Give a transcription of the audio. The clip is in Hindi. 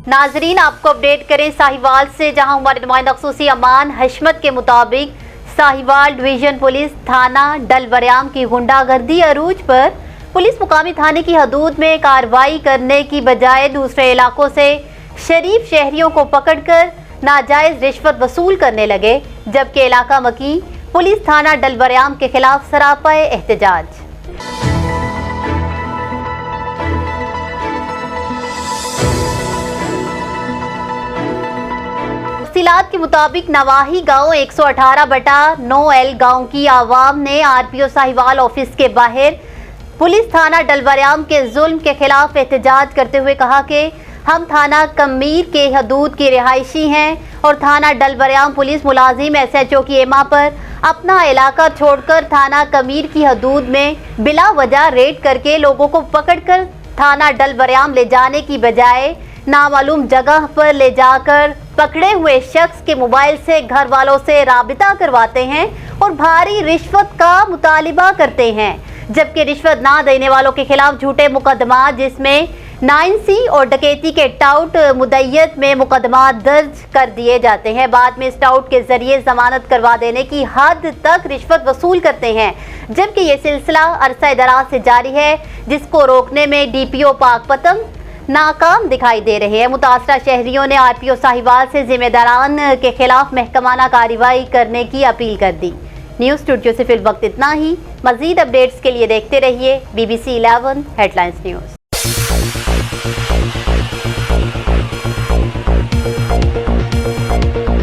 नाजरीन, आपको अपडेट करें साहिवाल से, जहां हमारे नुमाइंदा खसूसी अमान हशमत के मुताबिक साहिवाल डिवीजन पुलिस थाना डलवरियाम की गुंडागर्दी अरूज पर पुलिस मुकामी थाने की हदूद में कार्रवाई करने की बजाय दूसरे इलाकों से शरीफ शहरियों को पकड़कर नाजायज रिश्वत वसूल करने लगे, जबकि इलाका मकी पुलिस थाना डलवरियाम के खिलाफ सरापा एहतजाज। तफसीलात के मुताबिक नवाही गांव 118/9L गांव की आवाम ने आरपीओ साहिवाल ऑफिस के बाहर पुलिस थाना डलवरियाम के जुल्म के खिलाफ एहतजाज करते हुए कहा कि हम थाना कमीर के हदूद की रिहायशी हैं और थाना डलवरियाम पुलिस मुलाजिम SHO की एमा पर अपना इलाका छोड़कर थाना कमीर की हदूद में बिला वजह रेड करके लोगों को पकड़कर थाना डलवरियाम ले जाने की बजाय नामालूम जगह पर ले जाकर पकड़े हुए शख्स के मोबाइल से घर वालों से राबिता करवाते हैं और भारी रिश्वत का मुतालिबा करते हैं, जबकि रिश्वत ना देने वालों के खिलाफ झूठे मुकदमा जिसमें 9C और डकैती के टाउट मुद्दत में मुकदमा दर्ज कर दिए जाते हैं। बाद में इस टाउट के जरिए जमानत करवा देने की हद तक रिश्वत वसूल करते हैं, जबकि ये सिलसिला अरसा दराज से जारी है, जिसको रोकने में DPO पाकपतन नाकाम दिखाई दे रहे हैं। मुतासरा शहरियों ने आरपीओ साहिवाल से जिम्मेदारान के खिलाफ महकमाना कार्रवाई करने की अपील कर दी। न्यूज़ स्टूडियो से फिल वक्त इतना ही। मजीद अपडेट्स के लिए देखते रहिए BBC 11 हेडलाइंस न्यूज़।